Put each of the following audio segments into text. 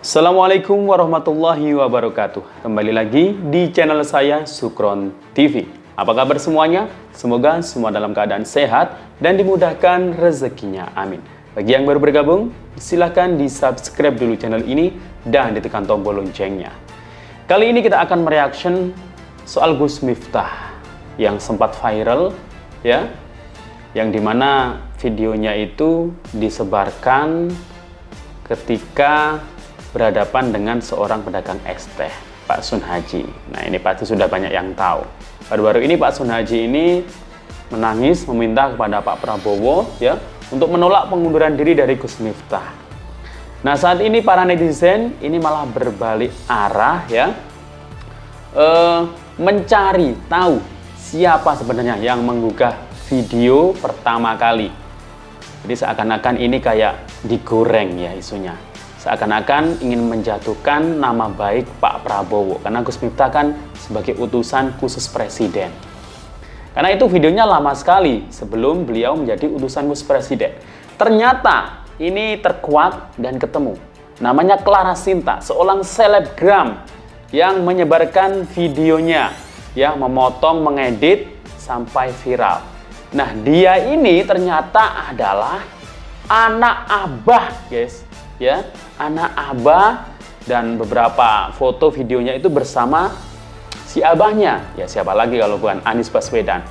Assalamualaikum warahmatullahi wabarakatuh. Kembali lagi di channel saya Sukron TV. Apa kabar semuanya? Semoga semua dalam keadaan sehat dan dimudahkan rezekinya. Amin. Bagi yang baru bergabung, silakan di subscribe dulu channel ini dan ditekan tombol loncengnya. Kali ini kita akan mereaction soal Gus Miftah yang sempat viral, ya, yang dimana videonya itu disebarkan ketika berhadapan dengan seorang pedagang es teh, Pak Sun Haji. Nah, ini pasti sudah banyak yang tahu. Baru-baru ini Pak Sun Haji ini menangis meminta kepada Pak Prabowo, ya, untuk menolak pengunduran diri dari Gus Miftah. Nah, saat ini para netizen ini malah berbalik arah, ya, mencari tahu siapa sebenarnya yang menggugah video pertama kali. Jadi seakan-akan ini kayak digoreng, ya, isunya. Seakan-akan ingin menjatuhkan nama baik Pak Prabowo, karena Gus Miftah kan sebagai utusan khusus presiden. Karena itu videonya lama sekali sebelum beliau menjadi utusan khusus presiden. Ternyata ini terkuak dan ketemu. Namanya Clara Sinta, seorang selebgram yang menyebarkan videonya, ya, memotong, mengedit sampai viral. Nah, dia ini ternyata adalah anak abah, guys. Ya, anak abah, dan beberapa foto videonya itu bersama si abahnya. Ya, siapa lagi kalau bukan Anies Baswedan.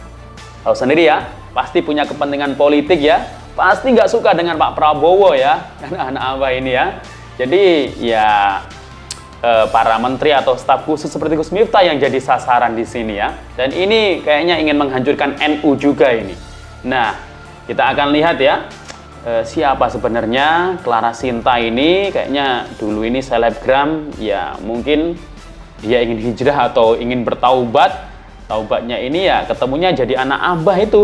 Tahu sendiri ya, pasti punya kepentingan politik, ya. Pasti nggak suka dengan Pak Prabowo, ya, karena anak abah ini, ya. Jadi ya para menteri atau staf khusus seperti Gus Miftah yang jadi sasaran di sini, ya. Dan ini kayaknya ingin menghancurkan NU juga ini. Nah, kita akan lihat, ya, siapa sebenarnya Clara Sinta ini. Kayaknya dulu ini selebgram, ya, mungkin dia ingin hijrah atau ingin bertaubat. Taubatnya ini ya ketemunya jadi anak abah itu.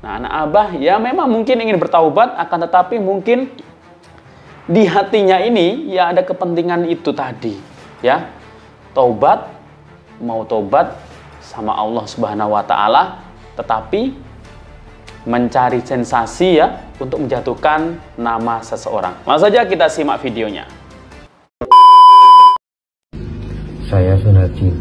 Nah, anak abah ya memang mungkin ingin bertaubat, akan tetapi mungkin di hatinya ini ya ada kepentingan itu tadi, ya. Taubat, mau taubat sama Allah Subhanahu wa taala, tetapi mencari sensasi, ya, untuk menjatuhkan nama seseorang. Langsung saja kita simak videonya. Saya Sun Haji,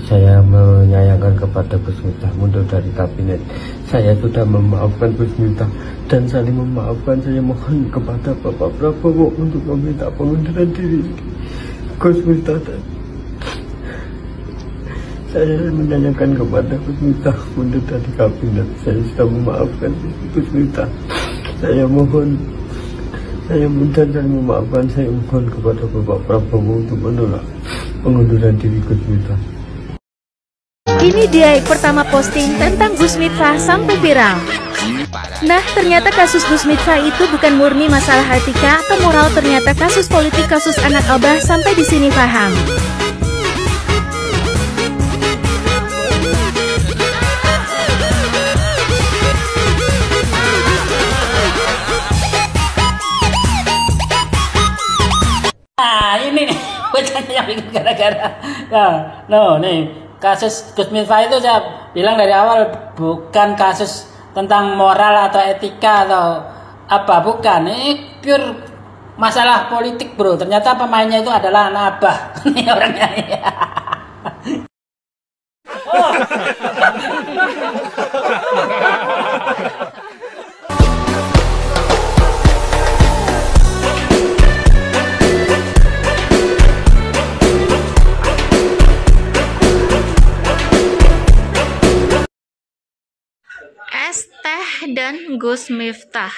saya menyayangkan kepada Gus Miftah mundur dari kabinet. Saya sudah memaafkan Gus Miftah dan saling memaafkan. Saya mohon kepada Bapak Prabowo untuk meminta pengunduran diri Gus Miftah. Saya menyayangkan kepada Gus Miftah mundur dari kabinet. Saya sudah memaafkan Gus Miftah. Saya mohon, saya minta dan memaafkan. Saya mohon kepada Bapak Prabowo untuk menolak pengunduran diri Gus Miftah. Ini dia yang pertama posting tentang Gus Miftah sampai viral. Nah, ternyata kasus Gus Miftah itu bukan murni masalah etika atau moral, ternyata kasus politik, kasus anak abah. Sampai di sini paham. Nah, ini nih bacanya yang bikin gara-gara. Nih kasus Gus Miftah itu saya bilang dari awal bukan kasus tentang moral atau etika atau apa, bukan. Ini pure masalah politik, bro. Ternyata pemainnya itu adalah anak abah. Ini orangnya. Oh. Es teh dan Gus Miftah.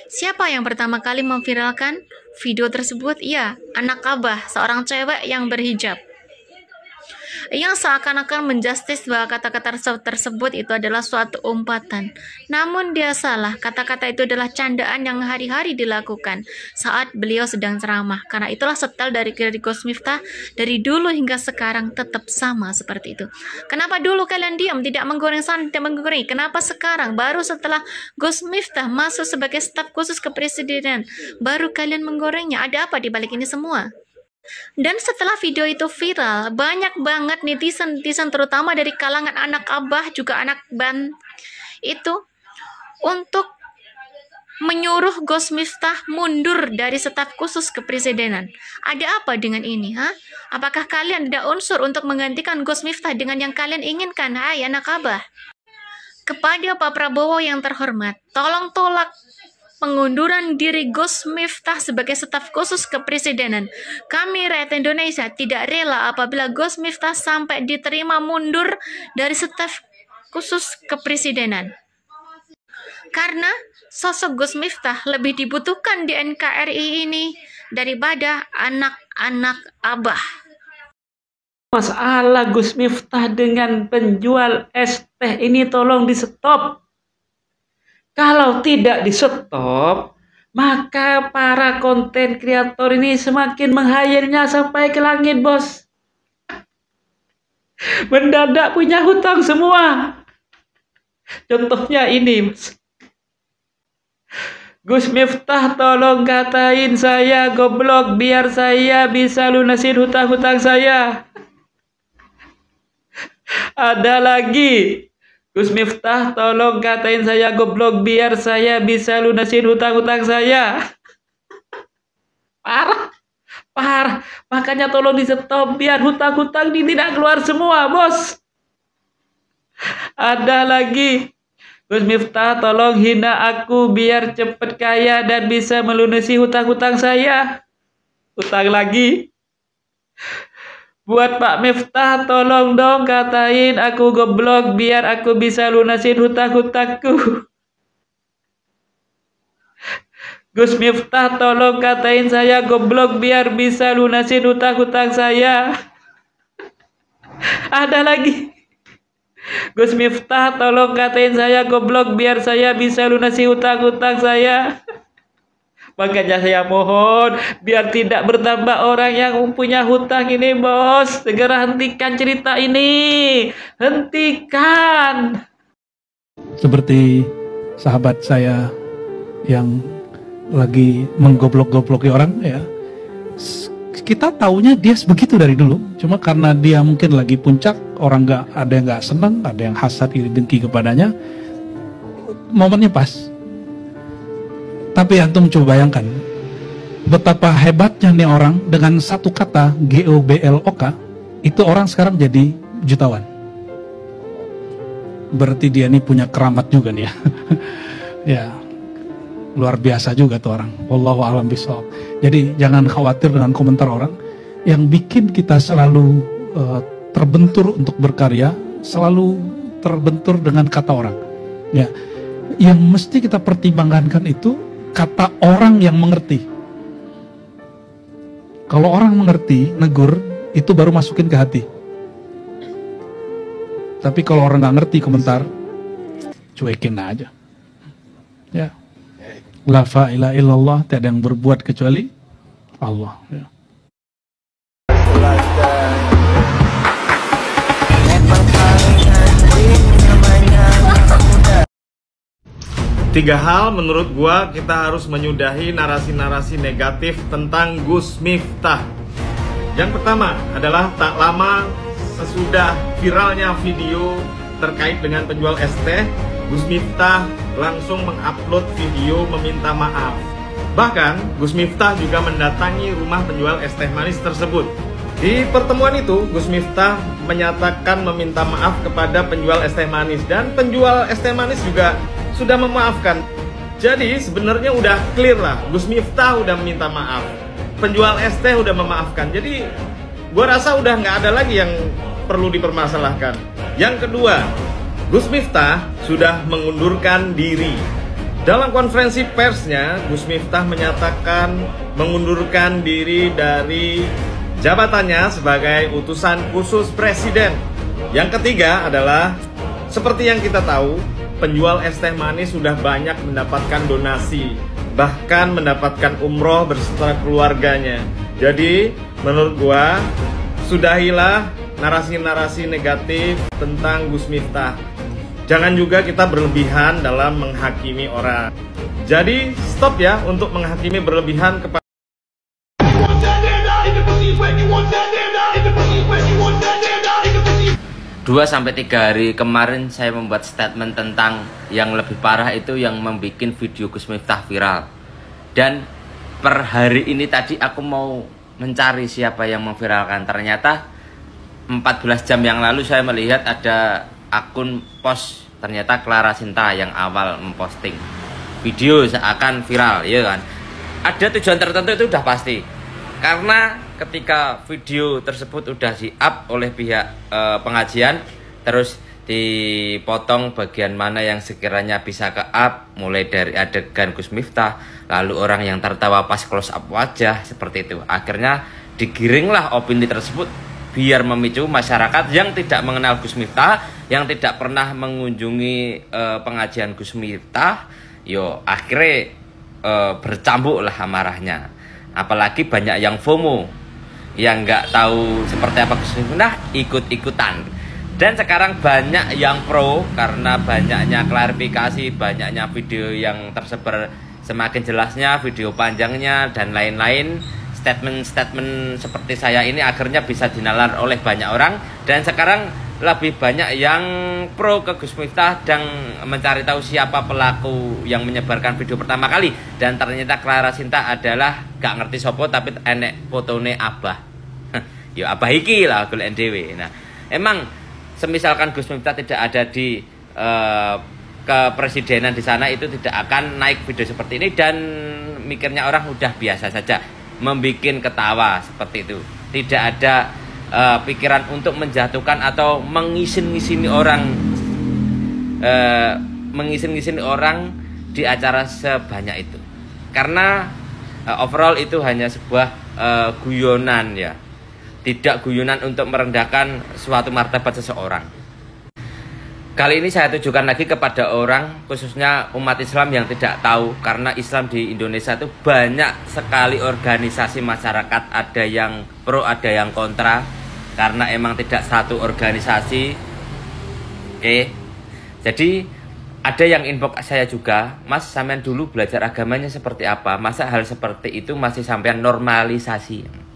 Siapa yang pertama kali memviralkan video tersebut? Ya, anak abah, seorang cewek yang berhijab, yang seakan-akan menjustis bahwa kata-kata tersebut itu adalah suatu umpatan. Namun dia salah, kata-kata itu adalah candaan yang hari-hari dilakukan saat beliau sedang ceramah. Karena itulah setel dari Gus Miftah dari dulu hingga sekarang tetap sama seperti itu. Kenapa dulu kalian diam, tidak menggoreng sana, tidak menggoreng? Kenapa sekarang baru setelah Gus Miftah masuk sebagai staf khusus kepresidenan baru kalian menggorengnya? Ada apa di balik ini semua? Dan setelah video itu viral, banyak banget netizen terutama dari kalangan anak abah juga anak ban itu untuk menyuruh Gus Miftah mundur dari staf khusus kepresidenan. Ada apa dengan ini? Apakah kalian ada unsur untuk menggantikan Gus Miftah dengan yang kalian inginkan? Hai anak Abah. Kepada Pak Prabowo yang terhormat, tolong tolak pengunduran diri Gus Miftah sebagai staf khusus kepresidenan. Kami rakyat Indonesia tidak rela apabila Gus Miftah sampai diterima mundur dari staf khusus kepresidenan. Karena sosok Gus Miftah lebih dibutuhkan di NKRI ini daripada anak-anak Abah. Masalah Gus Miftah dengan penjual es teh ini tolong di stop. Kalau tidak di stop, maka para konten kreator ini semakin menghayalnya sampai ke langit, bos. Mendadak punya hutang semua. Contohnya ini, Mas. Gus Miftah tolong katain saya goblok biar saya bisa lunasin hutang-hutang saya. Ada lagi, Gus Miftah tolong katain saya goblok biar saya bisa lunasin hutang-hutang saya. Parah. Makanya tolong di stop biar hutang-hutang ini tidak keluar semua, bos. Ada lagi, Gus Miftah tolong hina aku biar cepet kaya dan bisa melunasi hutang-hutang saya. Hutang lagi. Buat Pak Miftah, tolong dong katain aku goblok biar aku bisa lunasin hutang-hutangku. Gus Miftah, tolong katain saya goblok biar bisa lunasin hutang-hutang saya. Ada lagi. Gus Miftah, tolong katain saya goblok biar saya bisa lunasi hutang-hutang saya. Makanya saya mohon biar tidak bertambah orang yang punya hutang ini, bos. Segera hentikan cerita ini. Hentikan. Seperti sahabat saya yang lagi menggoblok-gobloki orang, ya. Kita taunya dia begitu dari dulu. Cuma karena dia mungkin lagi puncak, orang ada yang nggak senang, ada yang hasad, iri, dengki kepadanya. Momennya pas. Tapi antum coba bayangkan betapa hebatnya nih orang dengan satu kata GOBLOK itu orang sekarang jadi jutawan. Berarti dia nih punya keramat juga nih ya. Ya, luar biasa juga tuh orang. Wallahu a'lam bishawab. Jadi jangan khawatir dengan komentar orang yang bikin kita selalu terbentur untuk berkarya, selalu terbentur dengan kata orang. Ya, yang mesti kita pertimbangkan itu kata orang yang mengerti. Kalau orang mengerti, negur, itu baru masukin ke hati. Tapi kalau orang nggak ngerti komentar, cuekin aja. Ya, la ilaha illallah, tiada yang berbuat kecuali Allah. Ya. Tiga hal menurut gua kita harus menyudahi narasi-narasi negatif tentang Gus Miftah. Yang pertama adalah tak lama sesudah viralnya video terkait dengan penjual es teh, Gus Miftah langsung mengupload video meminta maaf. Bahkan Gus Miftah juga mendatangi rumah penjual es teh manis tersebut. Di pertemuan itu, Gus Miftah menyatakan meminta maaf kepada penjual es teh manis, dan penjual es teh manis juga sudah memaafkan. Jadi sebenarnya udah clear lah, Gus Miftah udah meminta maaf, penjual es teh udah memaafkan. Jadi gua rasa udah nggak ada lagi yang perlu dipermasalahkan. Yang kedua, Gus Miftah sudah mengundurkan diri. Dalam konferensi persnya, Gus Miftah menyatakan mengundurkan diri dari jabatannya sebagai utusan khusus presiden. Yang ketiga adalah seperti yang kita tahu, penjual es teh manis sudah banyak mendapatkan donasi, bahkan mendapatkan umroh beserta keluarganya. Jadi menurut gua, sudahilah narasi-narasi negatif tentang Gus Miftah. Jangan juga kita berlebihan dalam menghakimi orang. Jadi stop ya untuk menghakimi berlebihan kepada. 2-3 hari kemarin saya membuat statement tentang yang lebih parah itu yang membuat video Gus Miftah viral. Dan per hari ini tadi aku mau mencari siapa yang memviralkan. Ternyata 14 jam yang lalu saya melihat ada akun post, ternyata Clara Sinta yang awal memposting video seakan viral, ya kan. Ada tujuan tertentu itu udah pasti. Karena ketika video tersebut udah di-up oleh pihak pengajian, terus dipotong bagian mana yang sekiranya bisa ke-up, mulai dari adegan Gus Miftah, lalu orang yang tertawa pas close up wajah, seperti itu. Akhirnya digiringlah opini tersebut biar memicu masyarakat yang tidak mengenal Gus Miftah, yang tidak pernah mengunjungi pengajian Gus Miftah, yo akhirnya bercambuk lah amarahnya. Apalagi banyak yang FOMO, yang nggak tahu seperti apa Gus Miftah, ikut-ikutan. Dan sekarang banyak yang pro karena banyaknya klarifikasi, banyaknya video yang tersebar, semakin jelasnya video panjangnya dan lain-lain. Statement-statement seperti saya ini akhirnya bisa dinalar oleh banyak orang. Dan sekarang lebih banyak yang pro ke Gus Miftah dan mencari tahu siapa pelaku yang menyebarkan video pertama kali. Dan ternyata Clara Sinta adalah gak ngerti sopo tapi enek fotone abah. Ya abah iki lah golek dhewe. Nah, emang semisalkan Gus Miftah tidak ada di kepresidenan di sana, itu tidak akan naik video seperti ini. Dan mikirnya orang udah biasa saja, membikin ketawa seperti itu. Tidak ada pikiran untuk menjatuhkan atau mengisin-ngisini orang di acara sebanyak itu. Karena overall itu hanya sebuah guyonan ya. Tidak guyonan untuk merendahkan suatu martabat seseorang. Kali ini saya tujukan lagi kepada orang, khususnya umat Islam yang tidak tahu. Karena Islam di Indonesia itu banyak sekali organisasi masyarakat. Ada yang pro, ada yang kontra. Karena emang tidak satu organisasi. Oke. Jadi ada yang inbox saya juga, Mas sampean dulu belajar agamanya seperti apa? Masa hal seperti itu masih sampean normalisasi?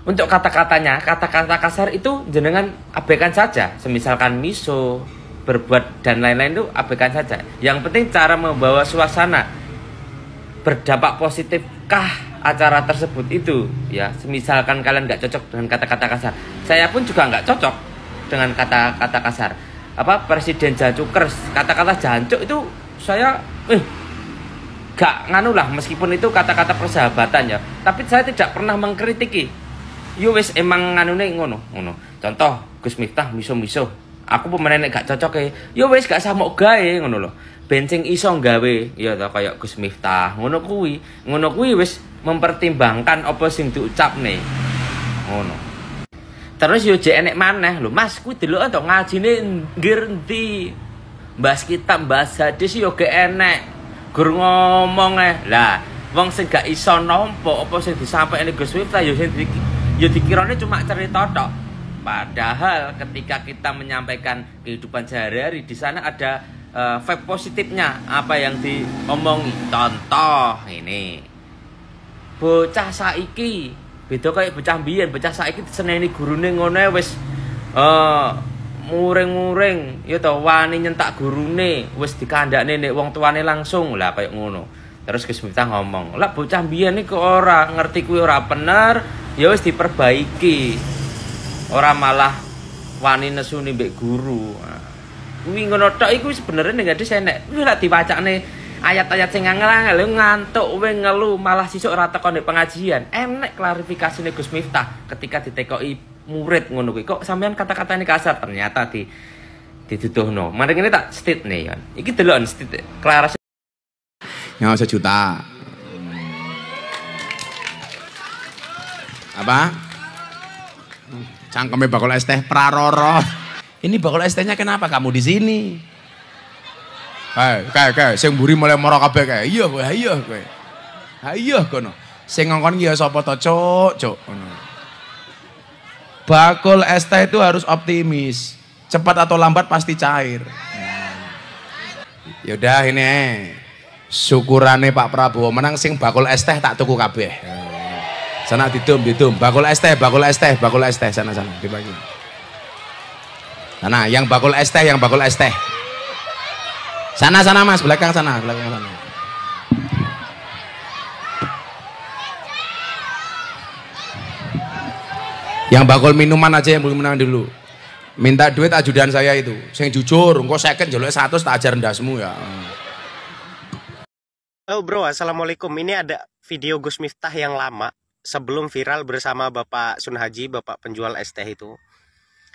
Untuk kata-katanya, kata-kata kasar itu jenengan abaikan saja. Semisalkan miso, berbuat dan lain-lain itu abaikan saja. Yang penting cara membawa suasana. Berdampak positifkah acara tersebut itu? Ya, semisalkan kalian nggak cocok dengan kata-kata kasar. Saya pun juga nggak cocok dengan kata-kata kasar. Apa Presiden Jancukers, kata-kata jancuk itu saya gak nganu lah, meskipun itu kata-kata persahabatan ya. Tapi saya tidak pernah mengkritiki. Yo wis emang nganune ngono. Contoh Gus Miftah miso-miso. Aku pemain gak cocok yo wis gak samok gawe ngono lho. Bencing iso gawe ya to kaya Gus Miftah. Ngono kuwi wis mempertimbangkan apa sing diucapne. Ngono. Terus yo jek enek maneh lho, Mas kuwi delok to ngajine nggir endi. Mbahas kitab, mbahas hadis yo ge enek. Gur ngomong lah, wong sing gak iso nampa apa sing disampaikne Gus Miftah yo sing ya dikiranya cuma cerita tok. Padahal ketika kita menyampaikan kehidupan sehari-hari, di sana ada vibe positifnya apa yang diomongi. Contoh ini, bocah saiki beda kayak bocah mbiyen. Bocah saiki diseneni gurune ngono wis muring-muring ya to, wani nyentak gurune, wis dikandakne nek wong tuane langsung lah kayak ngono. Terus Gus Miftah ngomong, lah bocah mbiyen iki ora ngerti kuwi ora bener, ya wis diperbaiki. Ora malah wani nesuni mbek guru. Kuwi ngono tok iku sebenarnya ning hadis enek. Kuwi lek diwacane ayat-ayat sing angel-angel ngantuk kowe ngelu malah sisuk ora teko nek pengajian. Enek klarifikasine Gus Miftah ketika ditekoki murid ngono kuwi. Kok sampean kata-katane kasar, ternyata dituduhno. Mari ngene tak stit nih kan. Iki delok stit Clara yang 1 juta. Apa? Cangkeme bakul es teh Praroro. Ini bakul es tehnya kenapa kamu di sini? Kayak sing mburi mulai moro kabeh kae. Iya kowe, iya kowe. Ha iya kono. Sing ngongkon ki ya sapa to, Cuk, ngono. Bakul es teh itu harus optimis. Cepat atau lambat pasti cair. Yaudah ini syukurane Pak Prabowo menang sing bakul es teh tak tuku kabeh. Sana didum bakul es teh sana dibagi. Sana, yang bakul es teh, yang bakul es teh. Sana Mas, belakang sana. Yang bakul minuman aja, yang minuman dulu. Minta duit ajudan saya itu. Sing jujur, engko second njaluk 100 tak ajar ndasmu ya. Halo bro, assalamualaikum. Ini ada video Gus Miftah yang lama sebelum viral bersama Bapak Sun Haji, Bapak penjual es teh itu.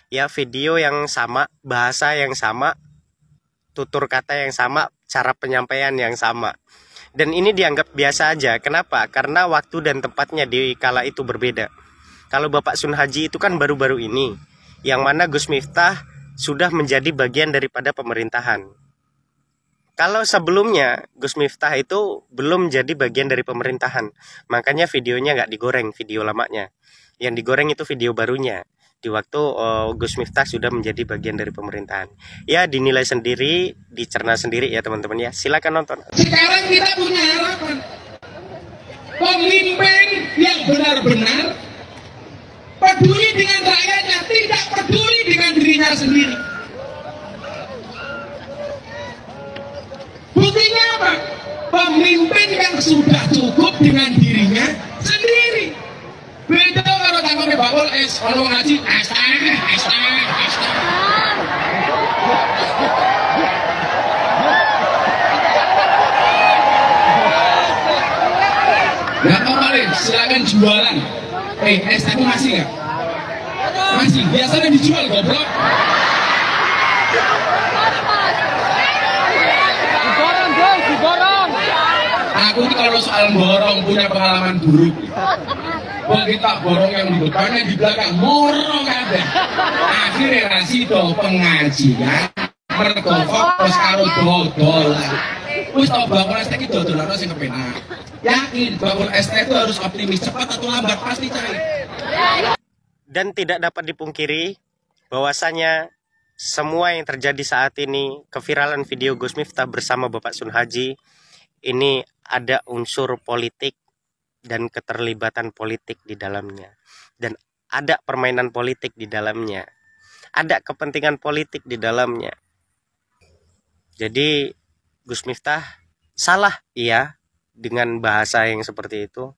Ya, video yang sama, bahasa yang sama, tutur kata yang sama, cara penyampaian yang sama. Dan ini dianggap biasa aja. Kenapa? Karena waktu dan tempatnya di kala itu berbeda. Kalau Bapak Sun Haji itu kan baru-baru ini, yang mana Gus Miftah sudah menjadi bagian daripada pemerintahan. Kalau sebelumnya Gus Miftah itu belum jadi bagian dari pemerintahan, makanya videonya nggak digoreng, video lamanya. Yang digoreng itu video barunya, di waktu Gus Miftah sudah menjadi bagian dari pemerintahan. Ya, dinilai sendiri, dicerna sendiri ya teman-teman ya. Silakan nonton. Sekarang kita punya harapan pemimpin yang benar-benar peduli dengan rakyatnya, tidak peduli dengan dirinya sendiri. Buktinya apa? Pemimpin yang sudah cukup dengan dirinya sendiri. Beda kalau tanggungnya bakul es, kalau ngaji es. Gak apa-apa deh, silakan jualan. Es teh masih nggak? Masih, biasanya dijual goblok. Aku kalau soal borong punya pengalaman buruk. Wah, kita borong yang di depannya, di belakang morong ada. Akhirnya rasido pengajian, mergo fokus karo dodolan. Wis tau bakul es teh iki dodolan sing kepenak. Yakin bakul es teh itu harus optimis, cepat atau lambat pasti cair. Dan tidak dapat dipungkiri bahwasanya semua yang terjadi saat ini, keviralan video Gus Miftah bersama Bapak Sun Haji, ini ada unsur politik dan keterlibatan politik di dalamnya. Dan ada permainan politik di dalamnya. Ada kepentingan politik di dalamnya. Jadi Gus Miftah salah, iya, dengan bahasa yang seperti itu.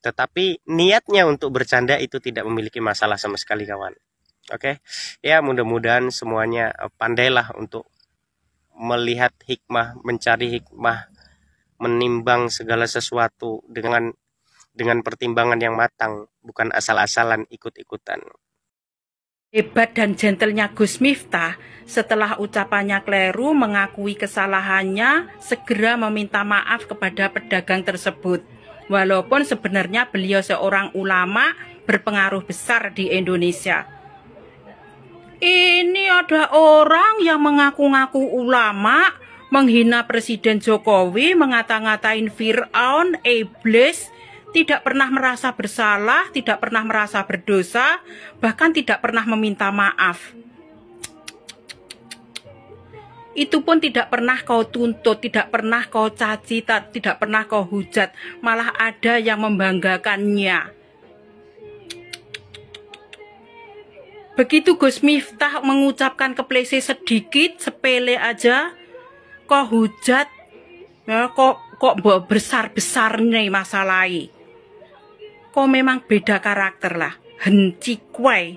Tetapi niatnya untuk bercanda itu tidak memiliki masalah sama sekali, kawan. Oke, ya mudah-mudahan semuanya pandailah untuk melihat hikmah, mencari hikmah, menimbang segala sesuatu dengan pertimbangan yang matang, bukan asal-asalan ikut-ikutan. Hebat dan gentlenya Gus Miftah setelah ucapannya keliru, mengakui kesalahannya, segera meminta maaf kepada pedagang tersebut. Walaupun sebenarnya beliau seorang ulama berpengaruh besar di Indonesia. Ini ada orang yang mengaku-ngaku ulama, menghina Presiden Jokowi, ngata-ngatain Fir'aun, iblis, tidak pernah merasa bersalah, tidak pernah merasa berdosa, bahkan tidak pernah meminta maaf. Itu pun tidak pernah kau tuntut, tidak pernah kau caci, tidak pernah kau hujat, malah ada yang membanggakannya. Begitu Gus Miftah mengucapkan kepleset sedikit, sepele aja, kok hujat, ya, kok besar-besar nih masalahnya. Kok memang beda karakter lah, henci kuai.